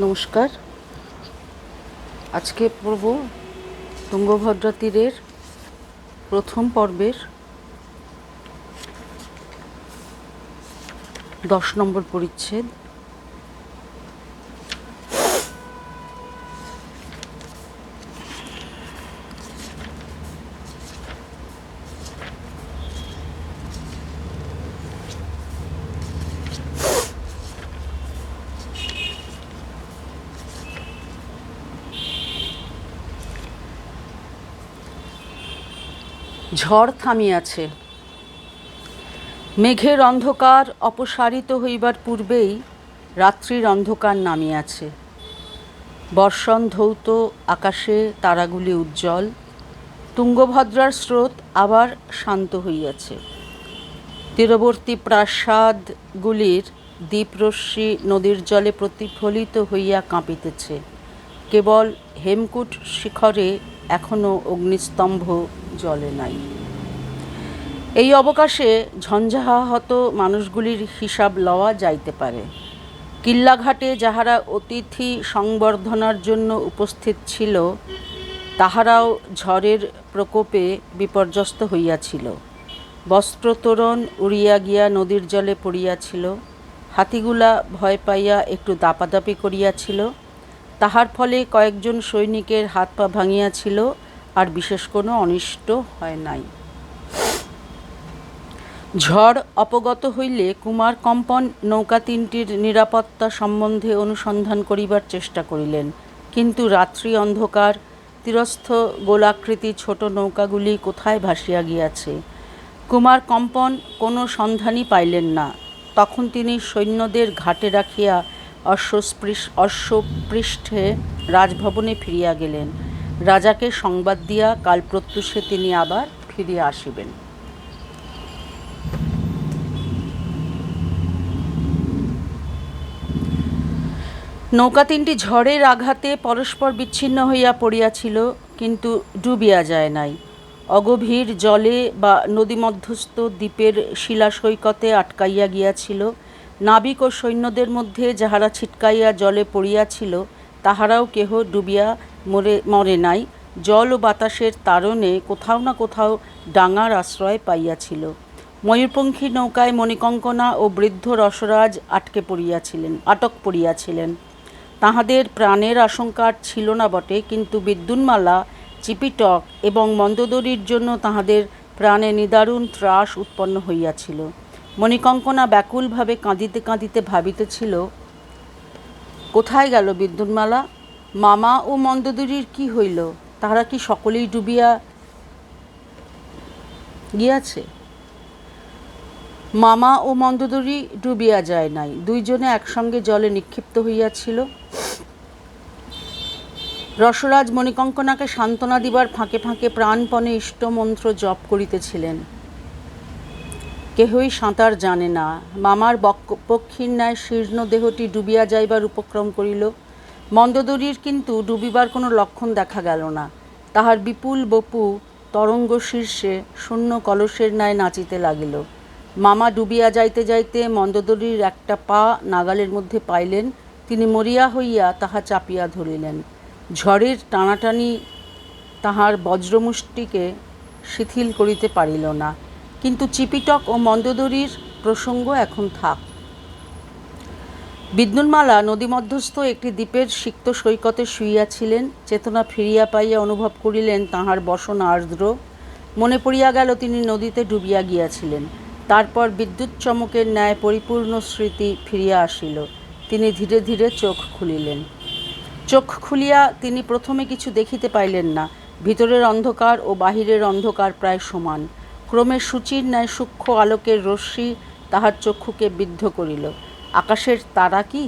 নমস্কার। আজকে পড়ব তুঙ্গভদ্রা তীরের প্রথম পর্বের 10 নম্বর পরিচ্ছেদ। ঝড় থামিয়াছে। মেঘের অন্ধকার অপসারিত হইবার পূর্বেই রাত্রির অন্ধকার নামিয়াছে। বর্ষণ ধৌত আকাশে তারাগুলি উজ্জ্বল। তুঙ্গভদ্রার স্রোত আবার শান্ত হইয়াছে। তীরবর্তী প্রাসাদগুলির দ্বীপরশ্মি নদীর জলে প্রতিফলিত হইয়া কাঁপিতেছে। কেবল হেমকূট শিখরে এখনও অগ্নিস্তম্ভ জ্বলে নাই। এই অবকাশে ঝঞ্ঝাহত মানুষগুলির হিসাব লওয়া যাইতে পারে। কিল্লাঘাটে যাহারা অতিথি সংবর্ধনার জন্য উপস্থিত ছিল, তাহারাও ঝড়ের প্রকোপে বিপর্যস্ত হইয়াছিল। বস্ত্রতোরণ উড়িয়া গিয়া নদীর জলে পড়িয়াছিল। হাতিগুলা ভয় পাইয়া একটু দাপাদাপি করিয়াছিল। তাহার ফলে কয়েকজন সৈনিকের হাত পা ভাঙিয়াছিল, আর বিশেষ কোনো অনিষ্ট হয় নাই। ঝড় অপগত হইলে কুমার কম্পন নৌকা তিনটির নিরাপত্তা সম্বন্ধে অনুসন্ধান করিবার চেষ্টা করিলেন, কিন্তু রাত্রি অন্ধকার, তীরস্থ গোলাকৃতি ছোট নৌকাগুলি কোথায় ভাসিয়া গিয়াছে, কুমার কম্পন কোনো সন্ধানই পাইলেন না। তখন তিনি সৈন্যদের ঘাটে রাখিয়া অশ্বপৃষ্ঠে রাজভবনে ফিরিয়া গেলেন। রাজাকে সংবাদ দিয়া কাল প্রত্যুষে তিনি আবার ফিরিয়া আসিবেন। নৌকা তিনটি ঝড়ের আঘাতে পরস্পর বিচ্ছিন্ন হইয়া পড়িয়াছিল, কিন্তু ডুবিয়া যায় নাই। অগভীর জলে বা নদীমধ্যস্থ দ্বীপের শিলাসৈকতে আটকাইয়া গিয়াছিল। নাবিক ও সৈন্যদের মধ্যে যাহারা ছিটকাইয়া জলে পড়িয়াছিল, তাহারাও কেহ ডুবিয়া মরে নাই। জল ও বাতাসের তাড়নে কোথাও না কোথাও ডাঙার আশ্রয় পাইয়াছিল। ময়ূরপঙ্খী নৌকায় মণিকঙ্কনা ও বৃদ্ধ রসরাজ আটক পড়িয়াছিলেন। তাহাদের প্রাণের আশঙ্কা ছিল না বটে, কিন্তু বিদ্যুন্মালা, চিপিটক এবং মন্দোদরীর জন্য তাহাদের প্রাণে নিদারুণ ত্রাস উৎপন্ন হইয়াছিল। মণিকঙ্কনা ব্যাকুলভাবে কাঁদিতে কাঁদিতে ভাবিতেছিল, কোথায় গেল বিদ্যুন্মালা? মামা ও মন্দোদরীর কি হইল? তাহারা কি সকলেই ডুবিয়া গিয়াছে? মামা ও মন্দোদরী ডুবিয়া যায় নাই, দুইজনে একসঙ্গে জলে নিক্ষিপ্ত হইয়াছিল। রসরাজ মণিকঙ্কনাকে সান্ত্বনা দিবার ফাঁকে ফাঁকে প্রাণপণে ইষ্টমন্ত্র জপ করিতেছিলেন। কেহই সাঁতার জানে না। মামার পক্ষীর ন্যায় শীর্ণ দেহটি ডুবিয়া যাইবার উপক্রম করিল। মন্দোদরীর কিন্তু ডুবিবার কোনো লক্ষণ দেখা গেল না। তাহার বিপুল বপু তরঙ্গ শীর্ষে শূন্য কলসের ন্যায় নাচিতে লাগিল। মামা ডুবিয়া যাইতে যাইতে মন্দোদরীর একটা পা নাগালের মধ্যে পাইলেন। তিনি মরিয়া হইয়া তাহা চাপিয়া ধরিলেন। ঝড়ের টানাটানি তাহার বজ্রমুষ্টিকে শিথিল করিতে পারিল না। কিন্তু চিপিটক ও মন্দোদরীর প্রসঙ্গ এখন থাক। বিদ্যুন্মালা নদীমধ্যস্থ একটি দ্বীপের সিক্ত সৈকতে শুইয়াছিলেন। চেতনা ফিরিয়া পাইয়া অনুভব করিলেন তাহার বসন আর্দ্র। মনে পড়িয়া গেল তিনি নদীতে ডুবিয়া গিয়াছিলেন। তারপর বিদ্যুৎ চমকের ন্যায় পরিপূর্ণ স্মৃতি ফিরিয়া আসিল। তিনি ধীরে ধীরে চোখ খুলিলেন। চোখ খুলিয়া তিনি প্রথমে কিছু দেখিতে পাইলেন না। ভিতরের অন্ধকার ও বাহিরের অন্ধকার প্রায় সমান। ক্রমে সূচির ন্যায় সূক্ষ্ম আলোকের রশ্মি তাহার চক্ষুকে বিদ্ধ করিল। আকাশের তারা কি?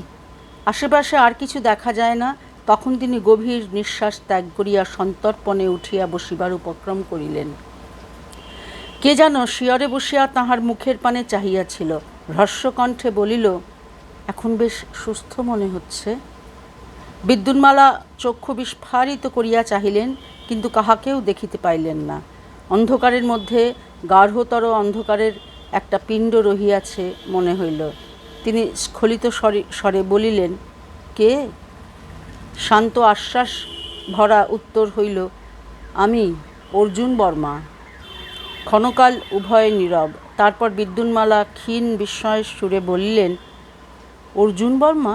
আশেপাশে আর কিছু দেখা যায় না। তখন তিনি গভীর নিঃশ্বাস ত্যাগ করিয়া সন্তর্পণে উঠিয়া বসিবার উপক্রম করিলেন। কে যেন শিয়রে বসিয়া তাহার মুখের পানে চাহিয়াছিল। হ্রস্বকণ্ঠে বলিল, এখন বেশ সুস্থ মনে হচ্ছে। বিদ্যুন্মালা চক্ষু বিস্ফারিত করিয়া চাহিলেন, কিন্তু কাহাকেও দেখিতে পাইলেন না। অন্ধকারের মধ্যে গাঢ়তর অন্ধকারের একটা পিণ্ড রহিয়াছে মনে হইল। তিনি স্খলিত স্বরে বলিলেন, কে? শান্ত আশ্বাস ভরা উত্তর হইল, আমি অর্জুন বর্মা। ক্ষণকাল উভয়ে নীরব। তারপর বিদ্যুন্মালা ক্ষীণ বিস্ময়ের সুরে বলিলেন, অর্জুন বর্মা?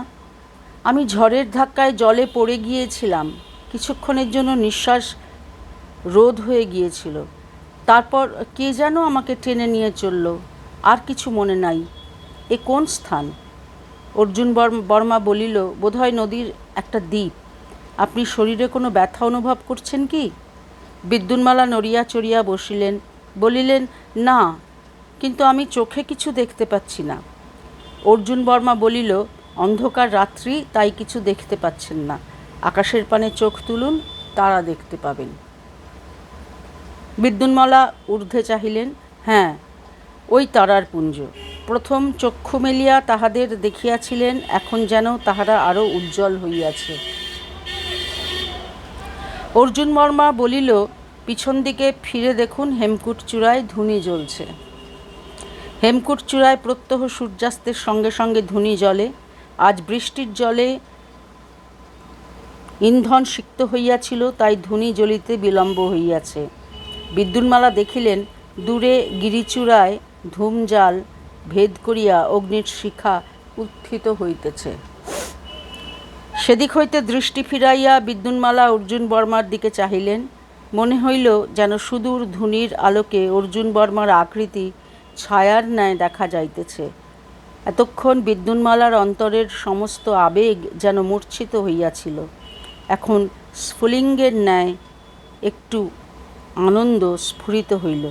আমি ঝড়ের ধাক্কায় জলে পড়ে গিয়েছিলাম। কিছুক্ষণের জন্য নিঃশ্বাস রোধ হয়ে গিয়েছিল। তারপর কে যেন আমাকে টেনে নিয়ে চলল। আর কিছু মনে নাই। এ কোন স্থান? অর্জুন বর্মা বলিল, বোধহয় নদীর একটা দ্বীপ। আপনি শরীরে কোনো ব্যথা অনুভব করছেন কি? বিদ্যুন্মালা নড়িয়া চড়িয়া বসিলেন, বলিলেন, না, কিন্তু আমি চোখে কিছু দেখতে পাচ্ছি না। অর্জুন বর্মা বলিল, অন্ধকার রাত্রি, তাই কিছু দেখতে পাচ্ছেন না। আকাশের পানে চোখ তুলুন, তারা দেখতে পাবেন। বিদ্যুন্মালা ঊর্ধ্বে চাহিলেন। হ্যাঁ, ওই তারার পুঞ্জ। প্রথম চক্ষু মেলিয়া তাহাদের দেখিয়াছিলেন, এখন যেন তাহারা আরও উজ্জ্বল হইয়াছে। অর্জুন বর্মা বলিল, পিছন দিকে ফিরে দেখুন, হেমকূট চূড়ায় ধুনি জ্বলছে। হেমকূট চূড়ায় প্রত্যহ সূর্যাস্তের সঙ্গে সঙ্গে ধুনি জ্বলে। আজ বৃষ্টির জলে ইন্ধন সিক্ত হইয়াছিল, তাই ধুনি জ্বলিতে বিলম্ব হইয়াছে। বিদ্যুন্মালা দেখিলেন, দূরে গিরিচূড়ায় ধূমজাল ভেদ করিয়া অগ্নির শিখা উত্থিত হইতেছে। সেদিক হইতে দৃষ্টি ফিরাইয়া বিদ্যুন্মালা অর্জুন বর্মার দিকে চাহিলেন। মনে হইল যেন সুদূর ধুনির আলোকে অর্জুন বর্মার আকৃতি ছায়ার ন্যায় দেখা যাইতেছে। এতক্ষণ বিদ্যুন্মালার অন্তরের সমস্ত আবেগ যেন মূর্ছিত হইয়াছিল। এখন স্ফুলিঙ্গের ন্যায় একটু আনন্দ স্ফুরিত হইল।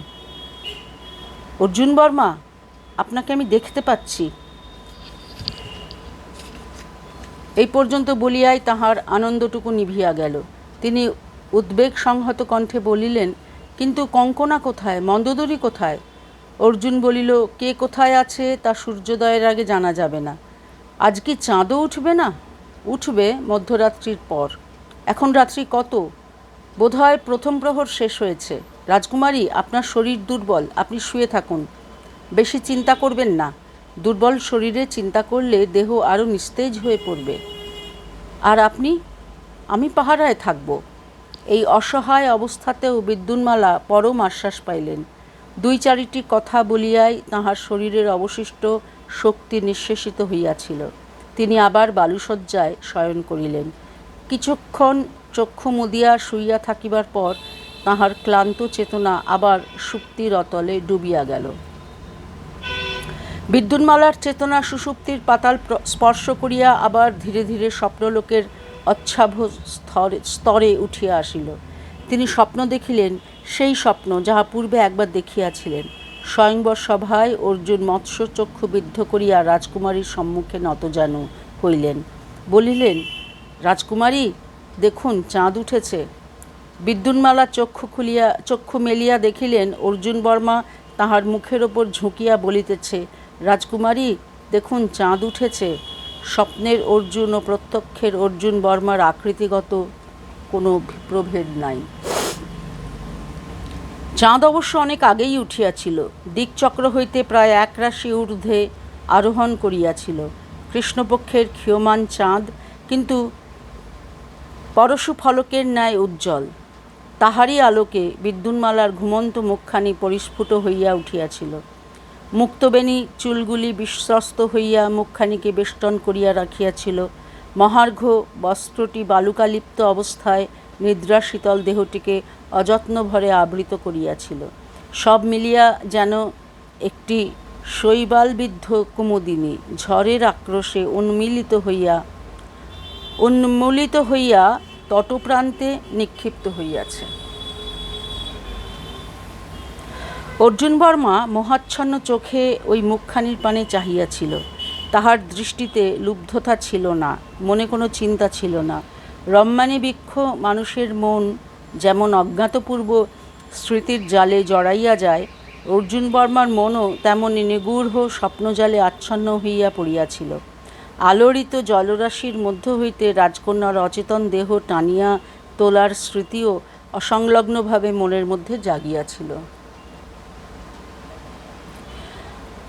অর্জুন বর্মা, আপনাকে আমি দেখতে পাচ্ছি। এই পর্যন্ত বলিয়াই তাহার আনন্দটুকু নিভিয়া গেল। তিনি উদ্বেগ সংহত কণ্ঠে বলিলেন, কিন্তু কঙ্কনা কোথায়, মন্দোদরী কোথায়? অর্জুন বলিল, কে কোথায় আছে তা সূর্যোদয়ের আগে জানা যাবে না। আজ কি চাঁদও উঠবে না? উঠবে মধ্যরাত্রির পর। এখন রাত্রি কত? বোধহয় প্রথম প্রহর শেষ হয়েছে। রাজকুমারী, আপনার শরীর দুর্বল, আপনি শুয়ে থাকুন। বেশি চিন্তা করবেন না। দুর্বল শরীরে চিন্তা করলে দেহ আরও নিস্তেজ হয়ে পড়বে। আর আপনি? আমি পাহারায় থাকব। এই অসহায় অবস্থাতেও বিদ্যুন্মালা পরম আশ্বাস পাইলেন। দুই চারিটি কথা বলিয়াই তাঁহার শরীরের অবশিষ্ট শক্তি নিঃশেষিত হইয়াছিল। তিনি আবার বালুশয্যায় শয়ন করিলেন। কিছুক্ষণ চক্ষু মুদিয়া শুইয়া থাকিবার পর তাঁহার ক্লান্ত চেতনা আবার সুপ্তির অতলে ডুবিয়া গেল। বিদ্যুন্মালার চেতনা সুষুপ্তির পাতাল স্পর্শ করিয়া আবার ধীরে ধীরে স্বপ্নলোকের অচ্ছাভ স্তরে উঠিয়া আসিল। তিনি স্বপ্ন দেখিলেন, সেই স্বপ্ন যাহা পূর্বে একবার দেখিয়াছিলেন। স্বয়ংবর সভায় অর্জুন মৎস্য চক্ষু বিদ্ধ করিয়া রাজকুমারীর সম্মুখে নতজানু হইলেন। বলিলেন, রাজকুমারী, দেখুন, চাঁদ উঠেছে। বিদ্যুন্মালা চক্ষু মেলিয়া দেখিলেন, অর্জুন বর্মা তাহার মুখের ওপর ঝুঁকিয়া বলিতেছে, রাজকুমারী, দেখুন, চাঁদ উঠেছে। স্বপ্নের অর্জুন ও প্রত্যক্ষের অর্জুন বর্মার আকৃতিগত কোনো প্রভেদ নাই। চাঁদ অবশ্য অনেক আগেই উঠিয়াছিল। দিকচক্র হইতে প্রায় এক রাশি ঊর্ধ্বে আরোহণ করিয়াছিল। কৃষ্ণপক্ষের ক্ষীয়মান চাঁদ, কিন্তু পরশু ফলকের ন্যায় উজ্জ্বল। তাহারই আলোকে বিদ্যুন্মালার ঘুমন্ত মুখখানি পরিস্ফুট হইয়া উঠিয়াছিল। মুক্তবেণী চুলগুলি বিশ্বস্ত হইয়া মুখখানিকে বেষ্টন করিয়া রাখিয়াছিল। মহার্ঘ বস্ত্রটি বালুকালিপ্ত অবস্থায় নিদ্রা শীতল দেহটিকে অযত্ন ভরে আবৃত করিয়াছিল। সব মিলিয়া যেন একটি শৈবালবিদ্ধ কুমুদিনী ঝড়ের আক্রোশে উন্মূলিত হইয়া তটপ্রান্তে নিক্ষিপ্ত হইয়াছে। অর্জুন বর্মা মোহাচ্ছন্ন চোখে ওই মুখখানির পানে চাহিয়াছিল। তাহার দৃষ্টিতে লুব্ধতা ছিল না, মনে কোনো চিন্তা ছিল না। রম্মানী বৃক্ষ মানুষের মন যেমন অজ্ঞাতপূর্ব স্মৃতির জালে জড়াইয়া যায়, অর্জুন বর্মার মনও তেমনি নিগূঢ় স্বপ্নজালে আচ্ছন্ন হইয়া পড়িয়াছিল। আলোড়িত জলরাশির মধ্য হইতে রাজকন্যার অচেতন দেহ টানিয়া তোলার স্মৃতিও অসংলগ্নভাবে মনের মধ্যে জাগিয়াছিল।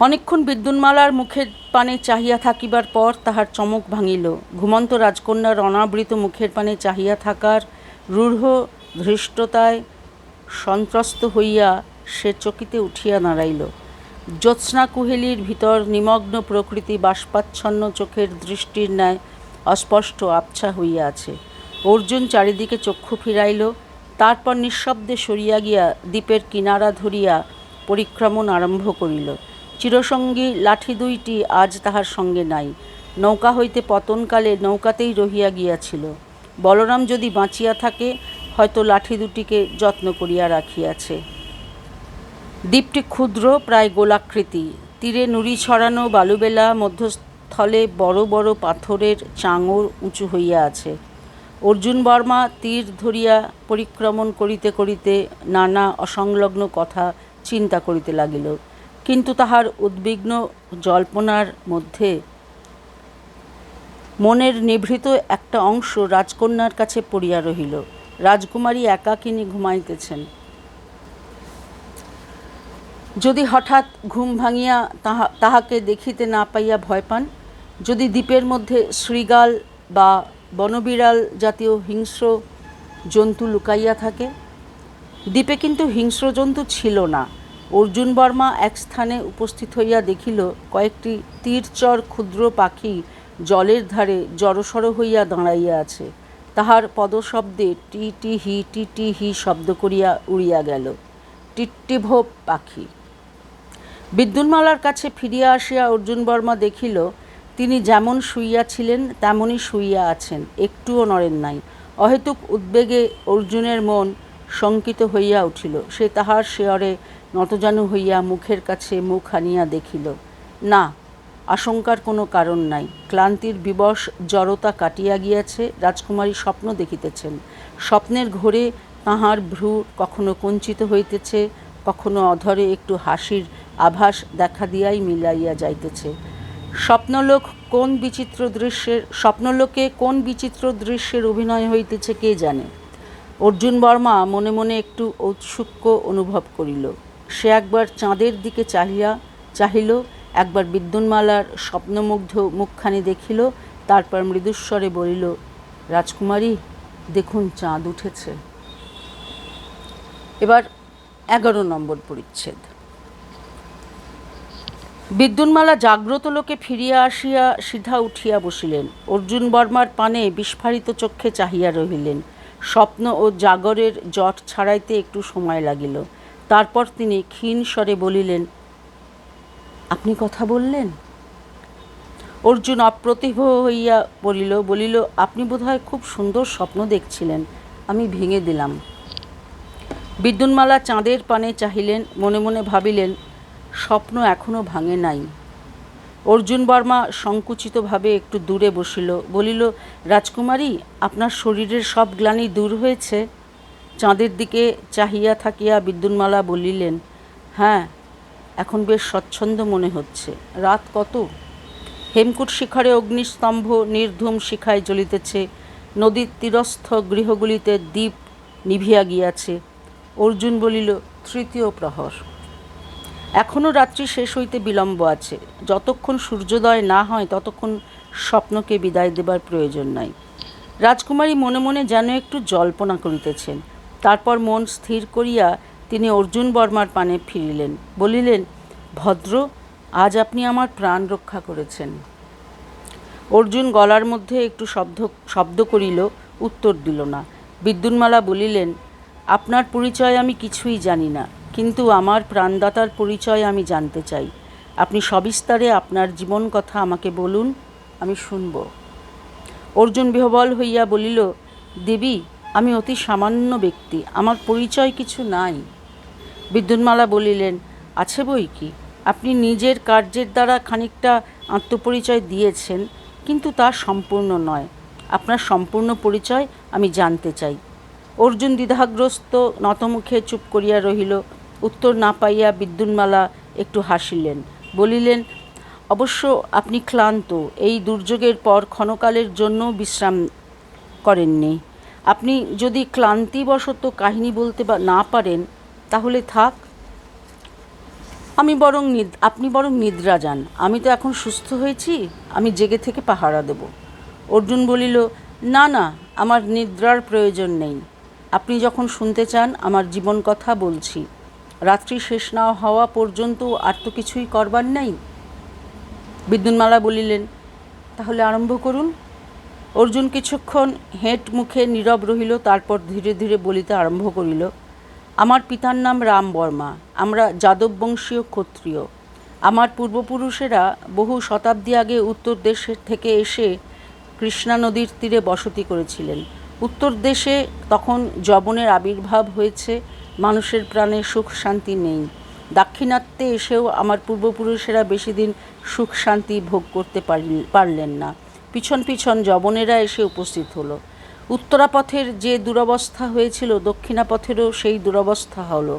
অনেকক্ষণ বিদ্যুন্মালার মুখের পানে চাহিয়া থাকিবার পর তাহার চমক ভাঙিল। ঘুমন্ত রাজকন্যার অনাবৃত মুখের পানে চাহিয়া থাকার রূঢ় ধৃষ্টতায় সন্ত্রস্ত হইয়া সে চকিতে উঠিয়া দাঁড়াইল। জ্যোৎস্না কুহেলির ভিতর নিমগ্ন প্রকৃতি বাষ্পাচ্ছন্ন চোখের দৃষ্টির ন্যায় অস্পষ্ট আবছা হইয়া আছে। অর্জুন চারিদিকে চক্ষু ফিরাইল, তারপর নিঃশব্দে সরিয়া গিয়া দ্বীপের কিনারা ধরিয়া পরিক্রমণ আরম্ভ করিল। চিরসঙ্গী লাঠি দুইটি আজ তাহার সঙ্গে নাই। নৌকা হইতে পতনকালে নৌকাতেই রহিয়া গিয়াছিল। বলরাম যদি বাঁচিয়া থাকে, হয়তো লাঠি দুটিকে যত্ন করিয়া রাখিয়াছে। দ্বীপটি ক্ষুদ্র, প্রায় গোলাকৃতি। তীরে নুড়ি ছড়ানো বালুবেলা, মধ্যস্থলে বড় বড় পাথরের চাঙর উঁচু হইয়া আছে। অর্জুন বর্মা তীর ধরিয়া পরিক্রমণ করিতে করিতে নানা অসংলগ্ন কথা চিন্তা করিতে লাগিল। কিন্তু তাহার উদ্বিগ্ন জল্পনার মধ্যে মনের নিভৃত একটা অংশ রাজকন্যার কাছে পড়িয়া রহিল। রাজকুমারী একাকিনী ঘুমাইতেছেন। যদি হঠাৎ ঘুম ভাঙিয়া তাহাকে দেখিতে না পাইয়া ভয় পান, যদি দ্বীপের মধ্যে শৃগাল বা বনবিড়াল জাতীয় হিংস্র জন্তু লুকাইয়া থাকে। দ্বীপে কিন্তু হিংস্র জন্তু ছিল না। অর্জুন বর্মা এক স্থানে উপস্থিত হইয়া দেখিল কয়েকটি তীরচর ক্ষুদ্র পাখি জলের ধারে জড়সড় হইয়া দাঁড়াইয়া আছে। তাহার পদশব্দে টি টি হি শব্দ করিয়া উড়িয়া গেল। টিট্টিভ পাখি। বিদ্যুন্মালার কাছে ফিরিয়া আসিয়া অর্জুন বর্মা দেখিল তিনি যেমন শুইয়াছিলেন তেমনই শুইয়া আছেন, একটুও নড়েন নাই। অহেতুক উদ্বেগে অর্জুনের মন শঙ্কিত হইয়া উঠিল। সে তাহার শেয়রে নতজানু হইয়া মুখের কাছে মুখ আনিয়া দেখিল, না, আশঙ্কার কোনো কারণ নাই। ক্লান্তির বিবশ জড়তা কাটিয়া গিয়াছে। রাজকুমারী স্বপ্ন দেখিতেছেন। স্বপ্নের ঘোরে তাহার ভ্রু কখনো কঞ্চিত হইতেছে, কখনো অধরে একটু হাসির আভাস দেখা দিয়াই মিলাইয়া যাইতেছে। স্বপ্নলোকে কোন বিচিত্র দৃশ্যের অভিনয় হইতেছে কে জানে। অর্জুন বর্মা মনে মনে একটু ঔৎসুক্য অনুভব করিল। সে একবার চাঁদের দিকে চাহিল, একবার বিদ্যুন্মালার স্বপ্নমুগ্ধ মুখখানি দেখিল, তারপর মৃদুস্বরে বলিল, রাজকুমারী, দেখুন চাঁদ উঠেছে। এবার 11 নম্বর পরিচ্ছেদ। বিদ্যুন্মালা জাগ্রত লোকে ফিরিয়া আসিয়া সিধা উঠিয়া বসিলেন। অর্জুন বর্মার পানে বিস্ফারিত চক্ষে চাহিয়া রহিলেন। স্বপ্ন ও জাগরের জট ছাড়াইতে একটু সময় লাগিল। তারপর তিনি ক্ষীণ স্বরে বলিলেন, আপনি কথা বললেন? অর্জুন অপ্রতিভ হইয়া বলিল, আপনি বোধহয় খুব সুন্দর স্বপ্ন দেখছিলেন, আমি ভেঙে দিলাম। বিদ্যুন্মালা চাঁদের পানে চাহিলেন, মনে মনে ভাবিলেন, স্বপ্ন এখনো ভাঙে নাই। অর্জুন বর্মা সংকুচিতভাবে একটু দূরে বসিল, বলিল, রাজকুমারী, আপনার শরীরের সব গ্লানি দূর হয়েছে? চাঁদের দিকে চাহিয়া থাকিয়া বিদ্যুন্মালা বলিলেন, হ্যাঁ, এখন বেশ স্বচ্ছন্দ মনে হচ্ছে। রাত কত? হেমকূট শিখরে অগ্নিস্তম্ভ নির্ধূম শিখায় জ্বলিতেছে। নদীর তীরস্থ গৃহগুলিতে দ্বীপ নিভিয়া গিয়াছে। অর্জুন বলিল, 3য় প্রহর। এখনও রাত্রি শেষ হইতে বিলম্ব আছে। যতক্ষণ সূর্যোদয় না হয় ততক্ষণ স্বপ্নকে বিদায় দেবার প্রয়োজন নাই। রাজকুমারী মনে মনে যেন একটু জল্পনা করিতেছেন। তারপর মন স্থির করিয়া তিনি অর্জুন বর্মার পানে ফিরিলেন, বলিলেন, ভদ্র, আজ আপনি আমার প্রাণ রক্ষা করেছেন। অর্জুন গলার মধ্যে একটু শব্দ করিল, উত্তর দিল না। বিদ্যুন্মালা বলিলেন, আপনার পরিচয় আমি কিছুই জানি না, কিন্তু আমার প্রাণদাতার পরিচয় আমি জানতে চাই। আপনি সবিস্তারে আপনার জীবন কথা আমাকে বলুন, আমি শুনব। অর্জুন বিহ্বল হইয়া বলিল, দেবী, আমি অতি সামান্য ব্যক্তি, আমার পরিচয় কিছু নাই। বিদ্যুন্মালা বলিলেন, আছে বই কি, আপনি নিজের কার্যের দ্বারা খানিকটা আত্মপরিচয় দিয়েছেন, কিন্তু তা সম্পূর্ণ নয়। আপনার সম্পূর্ণ পরিচয় আমি জানতে চাই। অর্জুন দ্বিধাগ্রস্ত নতমুখে চুপ করিয়া রহিল। উত্তর না পাইয়া বিদ্যুন্মালা একটু হাসিলেন, বলিলেন, অবশ্য আপনি ক্লান্ত, এই দুর্যোগের পর ক্ষণকালের জন্য বিশ্রাম করেননি। আপনি যদি ক্লান্তিবশত কাহিনী বলতে না পারেন তাহলে থাক। আপনি বরং নিদ্রা যান, আমি তো এখন সুস্থ হয়েছি, আমি জেগে থেকে পাহারা দেব। অর্জুন বলিল, না না, আমার নিদ্রার প্রয়োজন নেই। আপনি যখন শুনতে চান আমার জীবন কথা বলছি। রাত্রি শেষ না হওয়া পর্যন্ত আর তো কিছুই করবার নেই। বিদ্যুন্মালা বলিলেন, তাহলে আরম্ভ করুন। অর্জুন কিছুক্ষণ হেঁট মুখে নীরব রহিল, তারপর ধীরে ধীরে বলিতে আরম্ভ করিল, আমার পিতার নাম রাম বর্মা, আমরা যাদব বংশীয় ক্ষত্রিয়। আমার পূর্বপুরুষেরা বহু শতাব্দী আগে উত্তর দেশ থেকে এসে কৃষ্ণা নদীর তীরে বসতি করেছিলেন। উত্তর দেশে তখন যবনের আবির্ভাব হয়েছে, মানুষের প্রাণে সুখ শান্তি নেই। দাক্ষিণাত্যে এসেও আমার পূর্বপুরুষেরা বেশি দিন সুখ শান্তি ভোগ করতে পারলেন না। পিছন পিছন যবনেরা এসে উপস্থিত হলো। উত্তরাপথের যে দুরবস্থা হয়েছিল, দক্ষিণাপথেরও সেই দুরবস্থা হলো।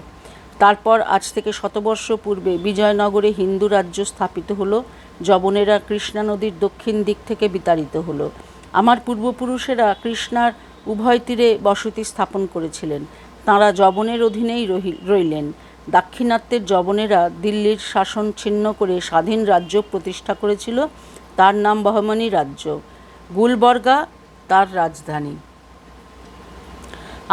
তারপর আজ থেকে শতবর্ষ পূর্বে বিজয়নগরে হিন্দু রাজ্য স্থাপিত হলো। যবনেরা কৃষ্ণা নদীর দক্ষিণ দিক থেকে বিতাড়িত হলো। আমার পূর্বপুরুষেরা কৃষ্ণার উভয় তীরে বসতি স্থাপন করেছিলেন। তাঁরা যবনের অধীনেই রইলেন। দাক্ষিণাত্যের যবনেরা দিল্লির শাসন ছিন্ন করে স্বাধীন রাজ্য প্রতিষ্ঠা করেছিল, তার নাম বহমনি রাজ্য। গুলবর্গা তার রাজধানী।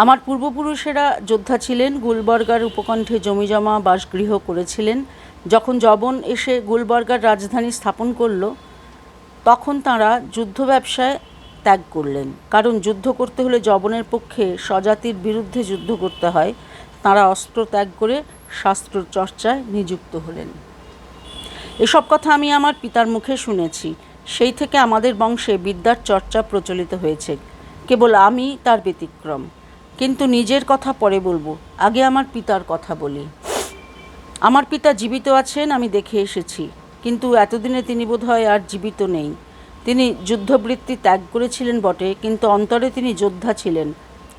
আমার পূর্বপুরুষেরা যোদ্ধা ছিলেন, গুলবর্গার উপকণ্ঠে জমিজমা বাসগৃহ করেছিলেন। যখন যবন এসে গুলবর্গার রাজধানী স্থাপন করল, তখন তাঁরা যুদ্ধ ব্যবসায় ত্যাগ করলেন। কারণ যুদ্ধ করতে হলে যবনের পক্ষে স্বজাতির বিরুদ্ধে যুদ্ধ করতে হয়। তাঁরা অস্ত্র ত্যাগ করে শাস্ত্র চর্চায় নিযুক্ত হলেন। এসব কথা আমি আমার পিতার মুখে শুনেছি। সেই থেকে আমাদের বংশে বিদ্যার চর্চা প্রচলিত হয়েছে। কেবল আমি তার ব্যতিক্রম। কিন্তু নিজের কথা পরে বলবো, আগে আমার পিতার কথা বলি। আমার পিতা জীবিত আছেন, আমি দেখে এসেছি। কিন্তু এতদিনে তিনি বোধহয় আর জীবিত নেই। তিনি যুদ্ধবৃত্তি ত্যাগ করেছিলেন বটে, কিন্তু অন্তরে তিনি যোদ্ধা ছিলেন।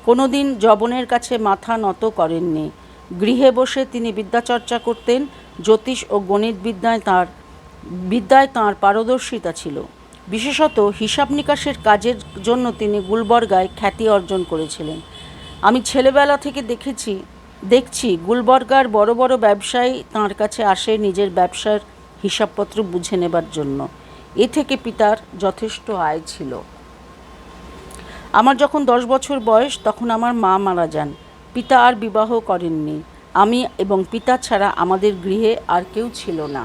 কোনো দিন যবনের কাছে মাথা নত করেননি। গৃহে বসে তিনি বিদ্যাচর্চা করতেন। জ্যোতিষ ও গণিত বিদ্যায় তাঁর পারদর্শিতা ছিল। বিশেষত হিসাব নিকাশের কাজের জন্য তিনি গুলবর্গায় খ্যাতি অর্জন করেছিলেন। আমি ছেলেবেলা থেকে দেখছি গুলবর্গার বড় বড় ব্যবসায়ী তাঁর কাছে আসে নিজের ব্যবসার হিসাবপত্র বুঝে নেবার জন্য। এ থেকে পিতার যথেষ্ট আয় ছিল। আমার যখন 10 বছর বয়স, তখন আমার মা মারা যান। পিতা আর বিবাহ করেননি। আমি এবং পিতা ছাড়া আমাদের গৃহে আর কেউ ছিল না।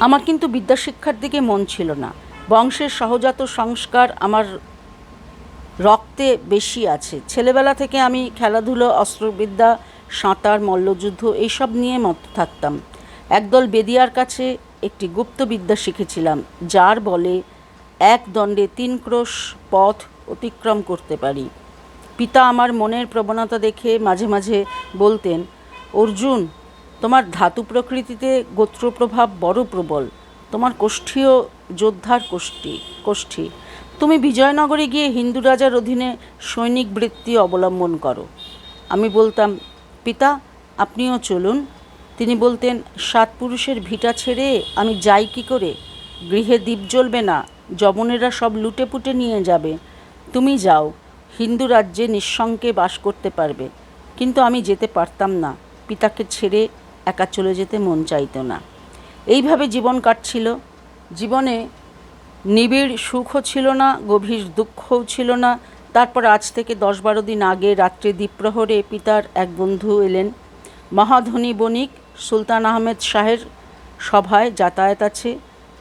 আমার কিন্তু বিদ্যাশিক্ষার দিকে মন ছিল না। বংশের সহজাত সংস্কার আমার রক্তে বেশি আছে। ছেলেবেলা থেকে আমি খেলাধুলো, অস্ত্রবিদ্যা, সাঁতার, মল্লযুদ্ধ এইসব নিয়ে মত থাকতাম। একদল বেদিয়ার কাছে একটি গুপ্তবিদ্যা শিখেছিলাম, যার বলে এক দণ্ডে 3 ক্রোশ পথ অতিক্রম করতে পারি। পিতা আমার মনের প্রবণতা দেখে মাঝে মাঝে বলতেন, অর্জুন, তোমার ধাতু প্রকৃতিতে গোত্রপ্রভাব বড় প্রবল। তোমার কোষ্ঠীয় যোদ্ধার কোষ্ঠী। তুমি বিজয়নগরে গিয়ে হিন্দু রাজার অধীনে সৈনিক বৃত্তি অবলম্বন করো। আমি বলতাম, পিতা আপনিও চলুন। তিনি বলতেন, 7 পুরুষের ভিটা ছেড়ে আমি যাই কি করে? গৃহে দীপ জ্বলবে না, যবনেরা সব লুটেপুটে নিয়ে যাবে। তুমি যাও, হিন্দু রাজ্যে নিঃশঙ্কে বাস করতে পারবে। কিন্তু আমি যেতে পারতাম না। পিতাকে ছেড়ে একা চলে যেতে মন চাইতো না। এইভাবে জীবন কাটছিল। জীবনে নিবিড় সুখও ছিল না, গভীর দুঃখও ছিল না। তারপর আজ থেকে 10-12 দিন আগে রাত্রে দ্বীপ্রহরে পিতার এক বন্ধু এলেন। মহাধনী বণিক সুলতান আহমেদ শাহের সভায় যাতায়াত আছে।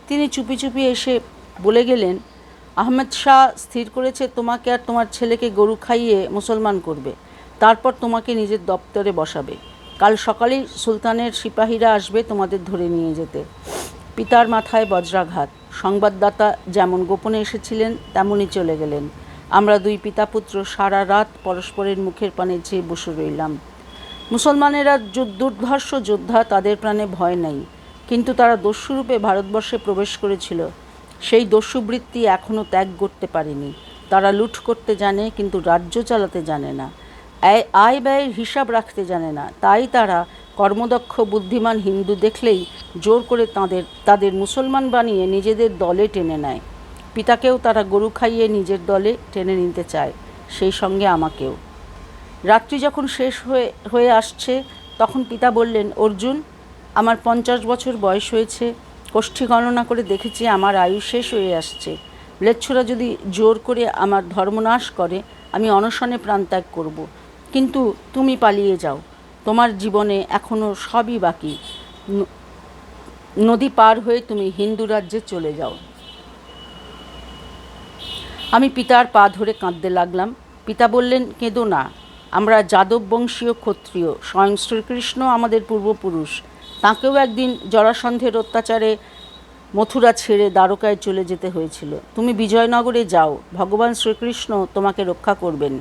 তিনি চুপি চুপি এসে বলে গেলেন, আহমেদ শাহ স্থির করেছে তোমাকে আর তোমার ছেলেকে গরু খাইয়ে মুসলমান করবে, তারপর তোমাকে নিজের দপ্তরে বসাবে। কাল সকালেই সুলতানের সিপাহীরা আসবে তোমাদের ধরে নিয়ে যেতে। পিতার মাথায় বজ্রাঘাত। সংবাদদাতা যেমন গোপনে এসেছিলেন তেমনই চলে গেলেন। আমরা 2 পিতাপুত্র সারা রাত পরস্পরের মুখের পানে চেয়ে বসে রইলাম। মুসলমানেরা দুর্ধর্ষ যোদ্ধা, তাদের প্রাণে ভয় নেই। কিন্তু তারা দস্যুরূপে ভারতবর্ষে প্রবেশ করেছিল। সেই দস্যুবৃত্তি এখনও ত্যাগ করতে পারেনি। তারা লুঠ করতে জানে, কিন্তু রাজ্য চালাতে জানে না। আয় ব্যয়ের হিসাব রাখতে জানে না। তাই তারা কর্মদক্ষ বুদ্ধিমান হিন্দু দেখলেই জোর করে তাদের মুসলমান বানিয়ে নিজেদের দলে টেনে নেয়। পিতাকেও তারা গরু খাইয়ে নিজের দলে টেনে নিতে চায়, সেই সঙ্গে আমাকেও। রাত্রি যখন শেষ হয়ে আসছে, তখন পিতা বললেন, অর্জুন, আমার 50 বছর বয়স হয়েছে। কোষ্ঠী গণনা করে দেখেছি আমার আয়ু শেষ হয়ে আসছে। ম্লেচ্ছরা যদি জোর করে আমার ধর্মনাশ করে, আমি অনশনে প্রাণত্যাগ করব। কিন্তু তুমি পালিয়ে যাও, তোমার জীবনে এখনও সবই বাকি। নদী পার হয়ে তুমি হিন্দু রাজ্যে চলে যাও। আমি পিতার পা ধরে কাঁদতে লাগলাম। পিতা বললেন, কেঁদো না, আমরা যাদব বংশীয় ক্ষত্রিয়, স্বয়ং শ্রীকৃষ্ণ আমাদের পূর্বপুরুষ। তাঁকেও একদিন জরাসন্ধের অত্যাচারে মথুরা ছেড়ে দ্বারকায় চলে যেতে হয়েছিল। তুমি বিজয়নগরে যাও, ভগবান শ্রীকৃষ্ণ তোমাকে রক্ষা করবেন।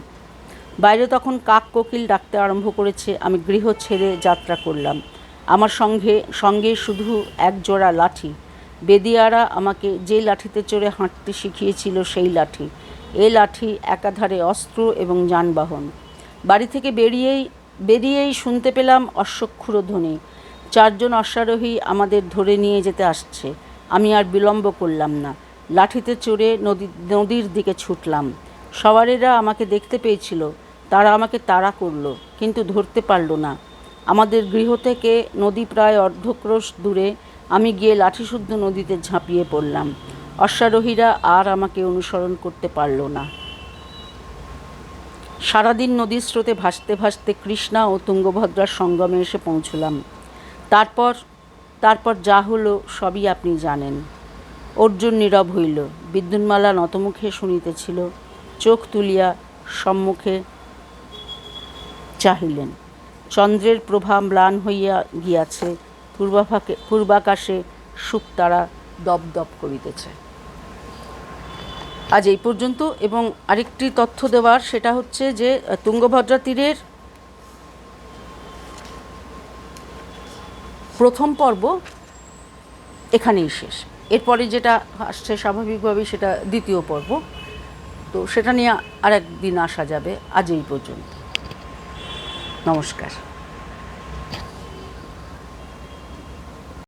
বাইরে তখন কাক কোকিল ডাকতে আরম্ভ করেছে। আমি গৃহ ছেড়ে যাত্রা করলাম। আমার সঙ্গে শুধু এক জোড়া লাঠি। বেদিয়ারা আমাকে যে লাঠিতে চড়ে হাঁটতে শিখিয়েছিল সেই লাঠি। এই লাঠি একাধারে অস্ত্র এবং যানবাহন। বাড়ি থেকে বেরিয়েই শুনতে পেলাম অশ্বক্ষুর ধ্বনি। 4 জন অশ্বারোহী আমাদের ধরে নিয়ে যেতে আসছে। আমি আর বিলম্ব করলাম না, লাঠিতে চড়ে নদীর দিকে ছুটলাম। সওয়ারেরা আমাকে দেখতে পেয়েছিল, তারা আমাকে তাড়া করল, কিন্তু ধরতে পারল না। আমাদের গৃহ থেকে নদী প্রায় অর্ধক্রোশ দূরে। আমি গিয়ে লাঠিসুদ্ধ নদীতে ঝাঁপিয়ে পড়লাম। অশ্বারোহীরা আর আমাকে অনুসরণ করতে পারল না। সারাদিন নদীর স্রোতে ভাসতে ভাসতে কৃষ্ণা ও তুঙ্গভদ্রার সঙ্গমে এসে পৌঁছলাম। তারপর যা হলো সবই আপনি জানেন। অর্জুন নীরব হইল। বিদ্যুন্মালা নতমুখে শুনিতেছিল। চোখ তুলিয়া সম্মুখে চাহিলেন। চন্দ্রের প্রভা ম্লান হইয়া গিয়াছে। পূর্বাকাশে শুকতারা দপদপ করিতেছে। আজ এই পর্যন্ত। এবং আরেকটি তথ্য দেওয়ার, সেটা হচ্ছে যে তুঙ্গভদ্রা তীরের প্রথম পর্ব এখানেই শেষ। এরপরে যেটা আসছে স্বাভাবিকভাবেই সেটা দ্বিতীয় পর্ব। তো সেটা নিয়ে আরেকদিন আসা যাবে। আজ এই পর্যন্ত। নমস্কার।